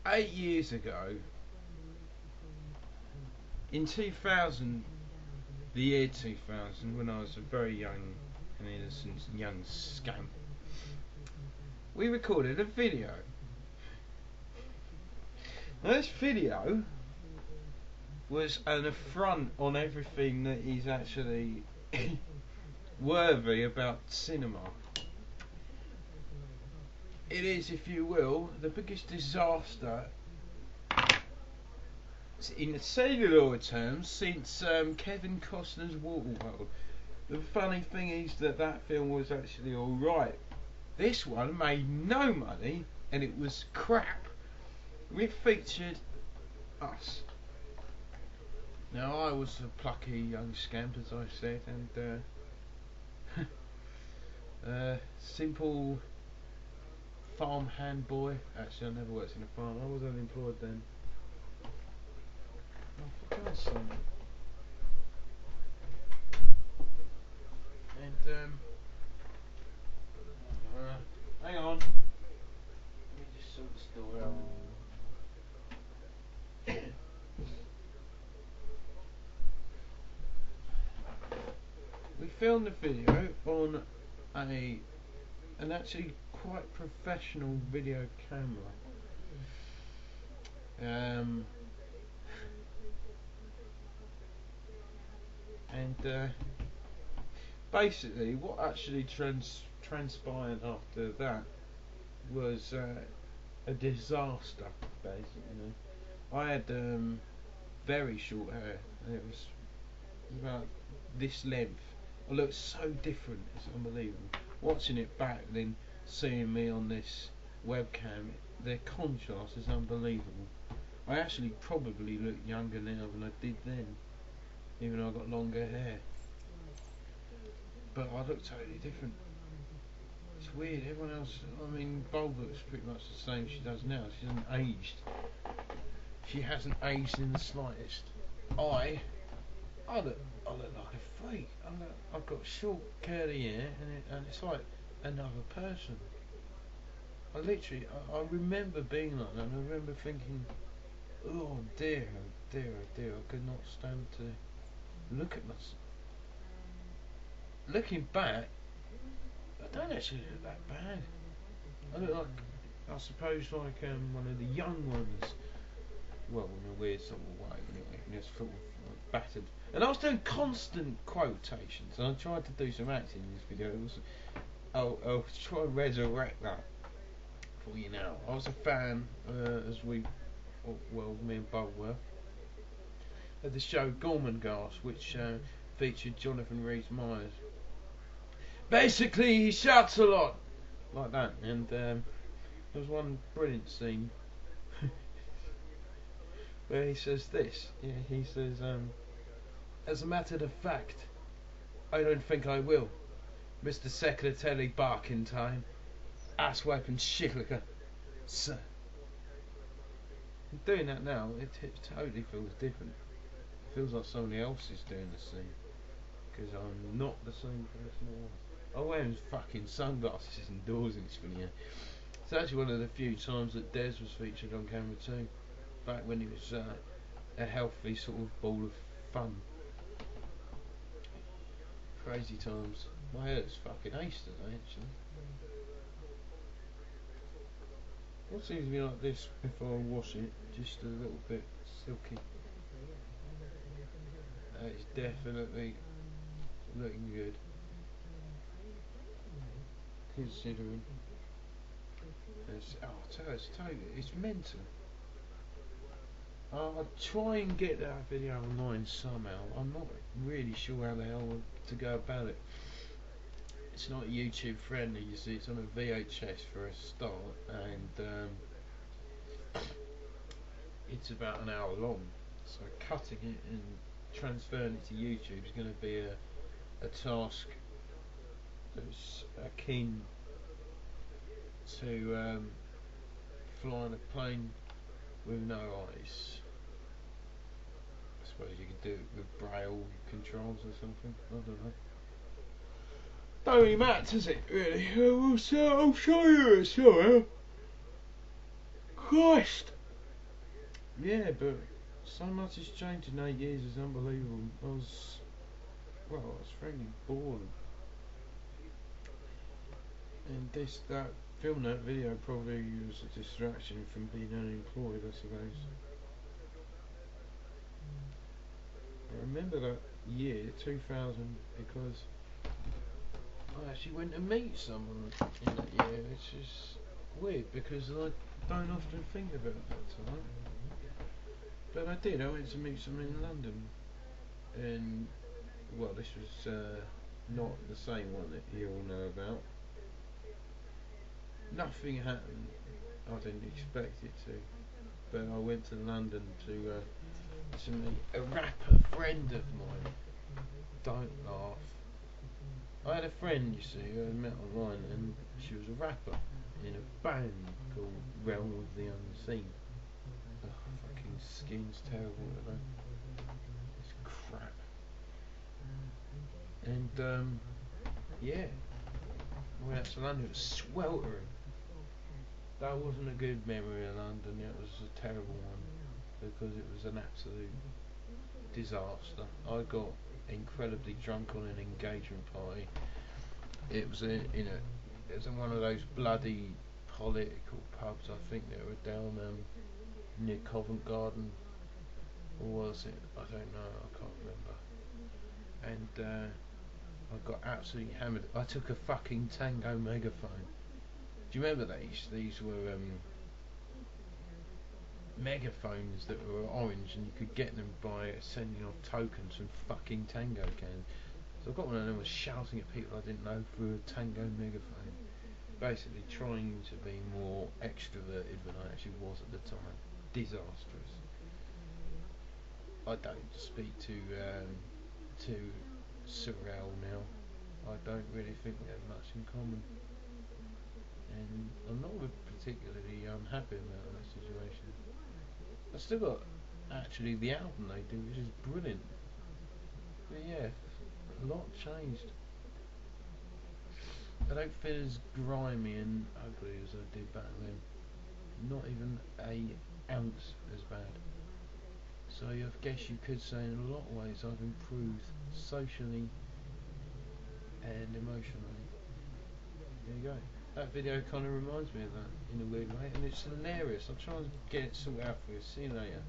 8 years ago, in 2000, the year 2000, when I was a very young and innocent young scamp, we recorded a video. Now, this video was an affront on everything that is actually worthy about cinema. It is, if you will, the biggest disaster in celluloid terms since Kevin Costner's Waterworld. The funny thing is that film was actually alright. This one made no money and it was crap. It featured us. Now, I was a plucky young scamp, as I said, and simple farm hand boy. Actually, I never worked in a farm. I was unemployed then. Oh, for God's sake. And hang on. Let me just sort this door out. We filmed the video on an actually quite professional video camera. And basically what actually transpired after that was a disaster, basically. I had very short hair and it was about this length. I looked so different, it's unbelievable. Watching it back, then seeing me on this webcam, the contrast is unbelievable. I actually probably look younger now than I did then, even though I got longer hair. But I look totally different. It's weird. Everyone else, I mean, Bulb looks pretty much the same she does now. She hasn't aged. She hasn't aged in the slightest. I look like a freak. I've got short curly hair, and it's like another person. I remember being like that, and I remember thinking, oh dear, oh dear, oh dear, I could not stand to look at myself. Looking back, I don't actually look that bad. I look like, I suppose, like one of the young ones. Well, in a weird sort of way, anyway, just sort of battered. And I was doing constant quotations, and I tried to do some acting in this video. I'll try and resurrect that for you now. I was a fan, me and Bob were, of the show Gormenghast, which featured Jonathan Rhys-Meyers. Basically, he shouts a lot, like that, and there was one brilliant scene where he says this. Yeah, he says, as a matter of fact, I don't think I will. Mr. Secretary Barkentine, asswipe shitlicker, sir. Doing that now, it totally feels different. It feels like somebody else is doing the scene, because I'm not the same person I was. I'm wearing fucking sunglasses indoors in this video. It's actually one of the few times that Des was featured on camera too, back when he was a healthy sort of ball of fun. Crazy times. My hair's fucking ace today, actually. It seems to be like this before I wash it, just a little bit silky. It's definitely looking good, considering it's mental. I'll try and get that video online somehow. I'm not really sure how the hell to go about it. It's not YouTube friendly, you see. It's on a VHS for a start, and it's about an hour long. So cutting it and transferring it to YouTube is going to be a task that's akin to flying a plane with no eyes. I suppose you could do it with braille controls or something. I don't know. Don't really matter, does it? Really? I'll show you it. Sorry. Christ! Yeah, but so much has changed in 8 years. It's unbelievable. I was frankly bored, and that filming that video probably was a distraction from being unemployed, I suppose. I remember that year, 2000, because I actually went to meet someone in that year, which is weird because I don't often think about that time. But I did. I went to meet someone in London, and well, this was not the same one that you all know about. Nothing happened. I didn't expect it to, but I went to London to meet a rapper friend of mine. Don't laugh. I had a friend, you see, who I met online, and she was a rapper in a band called Realm of the Unseen. Ugh, fucking skin's terrible today. It's crap. And yeah, I went out to London. It was sweltering. That wasn't a good memory of London. It was a terrible one because it was an absolute disaster. I got incredibly drunk on an engagement party. It was it was in one of those bloody political pubs. I think they were down near Covent Garden, or was it? I don't know. I can't remember. And I got absolutely hammered. I took a fucking Tango megaphone. Do you remember these? These were megaphones that were orange, and you could get them by sending off tokens from fucking Tango cans. So I got one of them, was shouting at people I didn't know through a Tango megaphone, basically trying to be more extroverted than I actually was at the time. Disastrous. I don't speak to Sorrel now. I don't really think we have much in common, and I'm not particularly unhappy about that situation. I still got actually the album they do, which is brilliant. But yeah, a lot changed. I don't feel as grimy and ugly as I did back then. Not even a ounce as bad. So I guess you could say in a lot of ways I've improved socially and emotionally. There you go. That video kind of reminds me of that in a weird way, and it's hilarious. I'll try and get it sorted out for you. See you later.